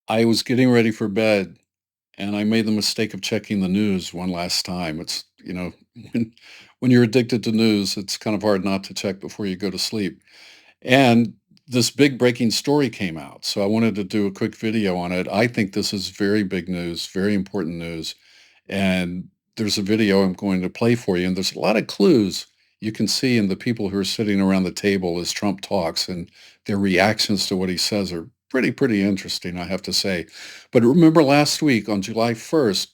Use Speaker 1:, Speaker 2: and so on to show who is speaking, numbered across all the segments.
Speaker 1: I was getting ready for bed and I made the mistake of checking the news one last time. When, when you're addicted to news, it's kind of hard not to check before you go to sleep. And this big breaking story came out. So I wanted to do a quick video on it. I think this is very big news, very important news. And there's a video I'm going to play for you. And there's a lot of clues you can see in the people who are sitting around the table as Trump talks, and their reactions to what he says are pretty interesting, I have to say. But remember last week on July 1st,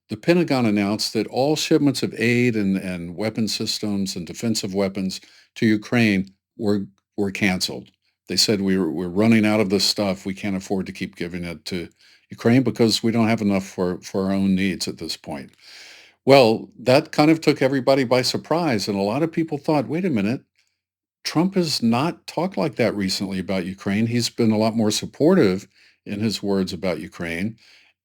Speaker 1: the Pentagon announced that all shipments of aid and weapon systems and defensive weapons to Ukraine were canceled. They said we're running out of this stuff. We can't afford to keep giving it to Ukraine because we don't have enough for our own needs at this point. Well, that kind of took everybody by surprise. And a lot of people thought, wait a minute, Trump has not talked like that recently about Ukraine. He's been a lot more supportive in his words about Ukraine.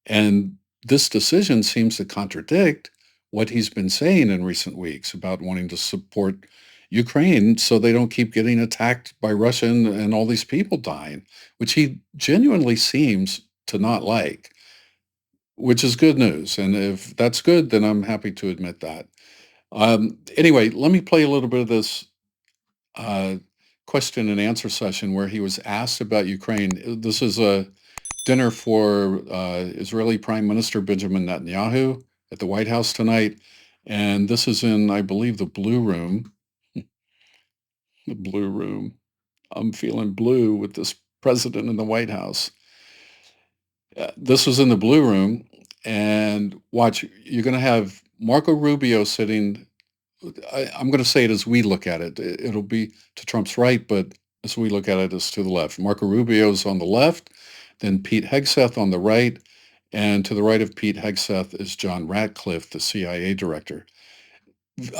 Speaker 1: And this decision seems to contradict what he's been saying in recent weeks about wanting to support Ukraine so they don't keep getting attacked by Russia and all these people dying, which he genuinely seems to not like, which is good news. And if that's good, then I'm happy to admit that. Anyway, let me play a little bit of this uh, question and answer session where he was asked about Ukraine. This is a dinner for Israeli Prime Minister Benjamin Netanyahu at the White House tonight. And this is in, I believe, the Blue Room. The Blue Room. I'm feeling blue with this president in the White House. This was in the Blue Room. And watch, you're going to have Marco Rubio sitting. I'm going to say it as we look at it. It'll be to Trump's right, but as we look at it, it's to the left. Marco Rubio's on the left, then Pete Hegseth on the right, and to the right of Pete Hegseth is John Ratcliffe, the CIA director.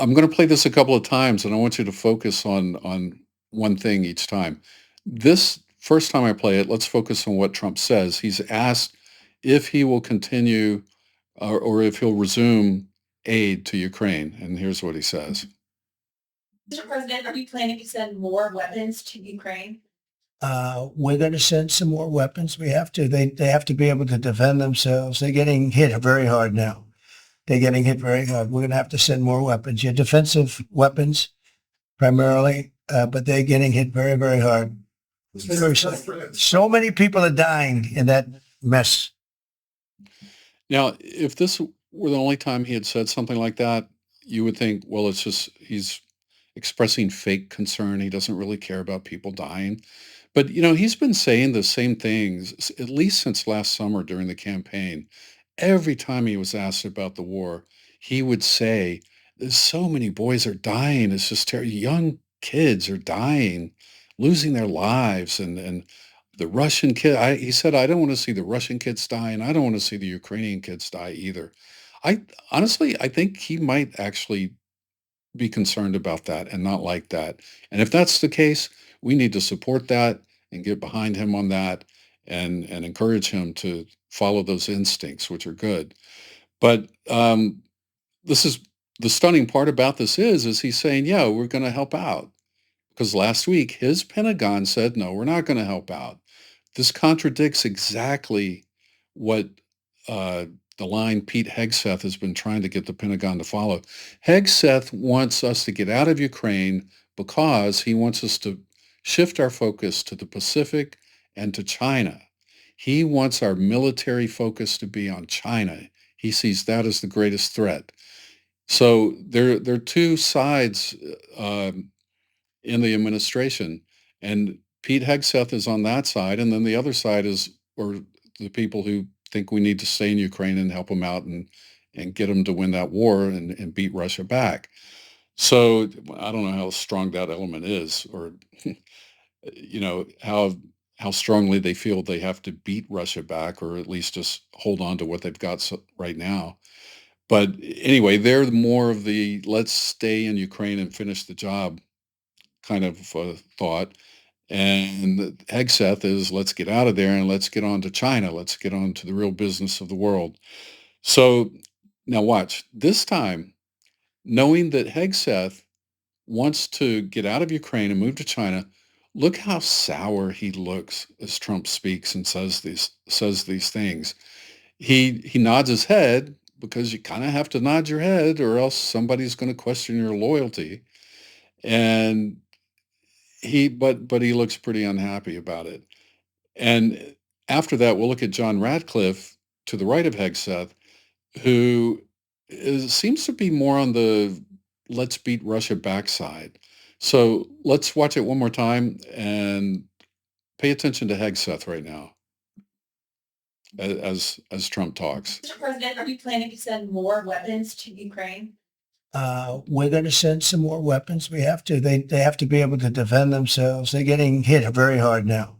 Speaker 1: I'm going to play this a couple of times, and I want you to focus on one thing each time. This first time I play it, let's focus on what Trump says. He's asked if he will continue or if he'll resume aid to Ukraine, and here's what he says.
Speaker 2: Mr. President, are you planning to send more weapons to Ukraine?
Speaker 3: We're going to send some more weapons. We have to. They have to be able to defend themselves. They're getting hit very hard now. They're getting hit very hard. We're going to have to send more weapons. Yeah, defensive weapons primarily, but they're getting hit very hard. So many people are dying in that mess.
Speaker 1: Now, if this were the only time he had said something like that, you would think, well, it's just he's expressing fake concern. He doesn't really care about people dying. But, he's been saying the same things at least since last summer during the campaign. Every time he was asked about the war, he would say, there's so many boys are dying. It's just terrible. Young kids are dying, losing their lives. And the Russian kid, he said, I don't want to see the Russian kids die, and I don't want to see the Ukrainian kids die either. I honestly, I think he might actually be concerned about that and not like that. And if that's the case, we need to support that and get behind him on that and encourage him to follow those instincts, which are good. But this is the stunning part about this is he's saying, yeah, we're going to help out. Because last week his Pentagon said, no, we're not going to help out. This contradicts exactly what uh, the line Pete Hegseth has been trying to get the Pentagon to follow. Hegseth wants us to get out of Ukraine because he wants us to shift our focus to the Pacific and to China. He wants our military focus to be on China. He sees that as the greatest threat. So there are two sides in the administration. And Pete Hegseth is on that side. And then the other side or the people who think we need to stay in Ukraine and help them out and get them to win that war and beat Russia back. So I don't know how strong that element is or, how strongly they feel they have to beat Russia back or at least just hold on to what they've got right now. But anyway, they're more of the let's stay in Ukraine and finish the job kind of thought. And Hegseth is let's get out of there and let's get on to China. Let's get on to the real business of the world. So now watch this time, knowing that Hegseth wants to get out of Ukraine and move to China. Look how sour he looks as Trump speaks and says these things. He nods his head because you kind of have to nod your head or else somebody's going to question your loyalty. And but he looks pretty unhappy about it. And after that, we'll look at John Ratcliffe to the right of Hegseth, who seems to be more on the let's beat Russia backside. So let's watch it one more time and pay attention to Hegseth right now as Trump talks.
Speaker 2: Mr. President, are you planning to send more weapons to Ukraine?
Speaker 3: We're going to send some more weapons. We have to. They have to be able to defend themselves. They're getting hit very hard now.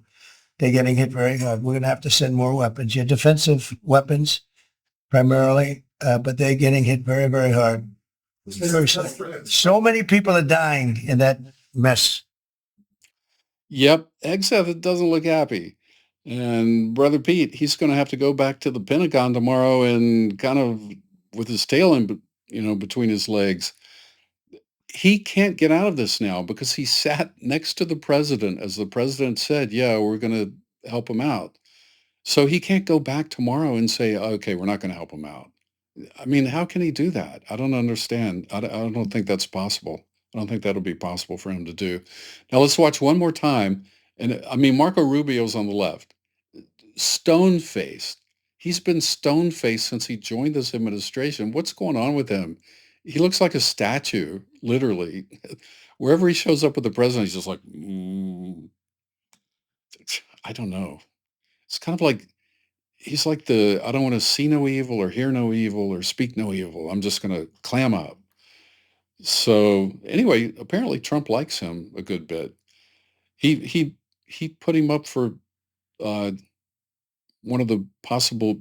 Speaker 3: They're getting hit very hard. We're going to have to send more weapons. Yeah, defensive weapons primarily, but they're getting hit very, very hard. So many people are dying in that mess.
Speaker 1: Yep, Hegseth doesn't look happy. And Brother Pete, he's going to have to go back to the Pentagon tomorrow and kind of with his tail between his legs. He can't get out of this now because he sat next to the president as the president said, yeah, we're going to help him out. So he can't go back tomorrow and say, okay, we're not going to help him out. I mean, how can he do that? I don't understand. I don't think that's possible. I don't think that'll be possible for him to do. Now let's watch one more time. And I mean, Marco Rubio's on the left, stone faced. He's been stone faced since he joined this administration. What's going on with him? He looks like a statue, literally. Wherever he shows up with the president, he's just like, I don't know. It's kind of like he's like I don't want to see no evil or hear no evil or speak no evil. I'm just going to clam up. So anyway, apparently Trump likes him a good bit. He put him up for uh, one of the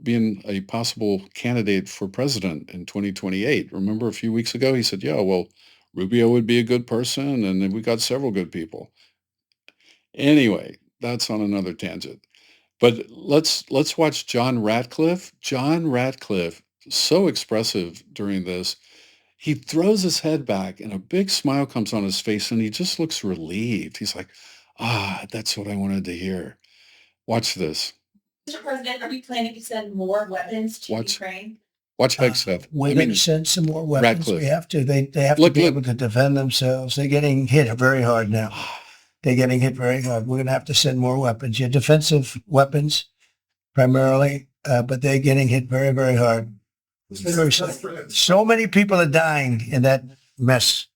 Speaker 1: being a possible candidate for president in 2028. Remember a few weeks ago, he said, yeah, well, Rubio would be a good person. And then we got several good people. Anyway, that's on another tangent. But let's watch John Ratcliffe. John Ratcliffe, so expressive during this. He throws his head back and a big smile comes on his face and he just looks relieved. He's like, that's what I wanted to hear. Watch this.
Speaker 2: Mr. President, are you planning to send more weapons to Ukraine?
Speaker 1: Watch Hegseth.
Speaker 3: We're going to send some more weapons.
Speaker 1: Ratcliffe.
Speaker 3: We have to. They have to be able to defend themselves. They're getting hit very hard now. They're getting hit very hard. We're going to have to send more weapons. Yeah, defensive weapons primarily, but they're getting hit very, very hard. So many people are dying in that mess.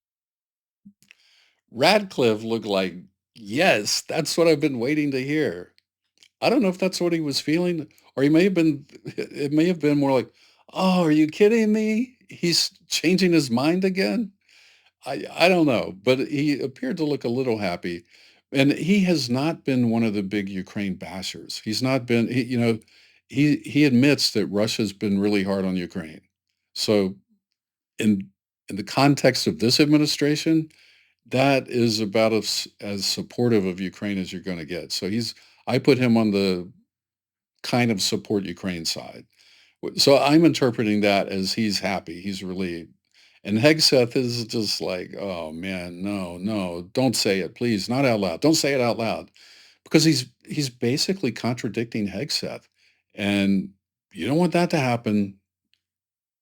Speaker 1: Radcliffe looked like, yes, that's what I've been waiting to hear. I don't know if that's what he was feeling, or it may have been more like, oh, are you kidding me? He's changing his mind again? I don't know, but he appeared to look a little happy. And he has not been one of the big Ukraine bashers. He's not been, he admits that Russia's been really hard on Ukraine. So in the context of this administration, that is about as supportive of Ukraine as you're going to get. So I put him on the kind of support Ukraine side. So I'm interpreting that as he's happy, he's relieved. And Hegseth is just like, oh man, no, don't say it, please, not out loud. Don't say it out loud, because he's basically contradicting Hegseth, and you don't want that to happen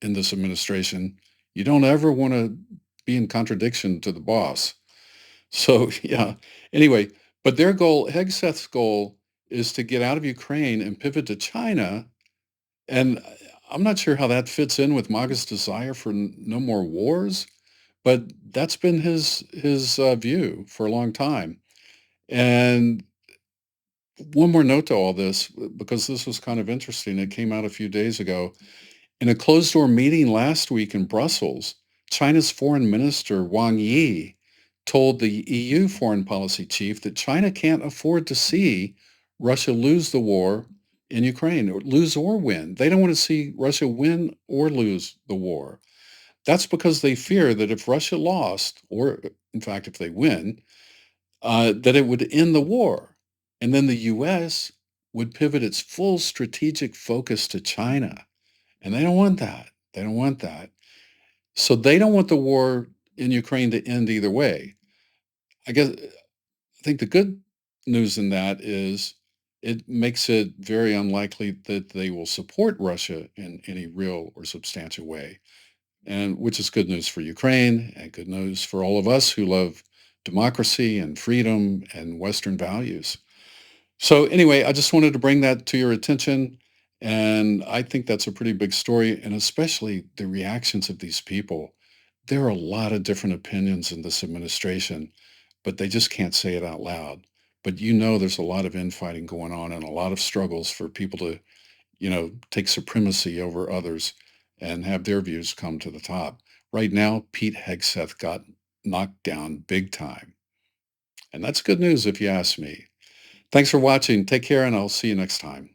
Speaker 1: in this administration. You don't ever want to be in contradiction to the boss. So yeah. Anyway, but Hegseth's goal, is to get out of Ukraine and pivot to China. And I'm not sure how that fits in with MAGA's desire for no more wars, but that's been his view for a long time. And one more note to all this, because this was kind of interesting. It came out a few days ago. In a closed-door meeting last week in Brussels, China's Foreign Minister Wang Yi told the EU foreign policy chief that China can't afford to see Russia lose the war in Ukraine, or lose or win. They don't want to see Russia win or lose the war. That's because they fear that if Russia lost, or in fact, if they win, that it would end the war. And then the U.S. would pivot its full strategic focus to China. And they don't want that. They don't want that. So they don't want the war in Ukraine to end either way. I think the good news in that is it makes it very unlikely that they will support Russia in any real or substantial way, and which is good news for Ukraine and good news for all of us who love democracy and freedom and Western values. So anyway, I just wanted to bring that to your attention. And I think that's a pretty big story, and especially the reactions of these people. There are a lot of different opinions in this administration, but they just can't say it out loud. But there's a lot of infighting going on and a lot of struggles for people to, take supremacy over others and have their views come to the top. Right now, Pete Hegseth got knocked down big time. And that's good news if you ask me. Thanks for watching. Take care, and I'll see you next time.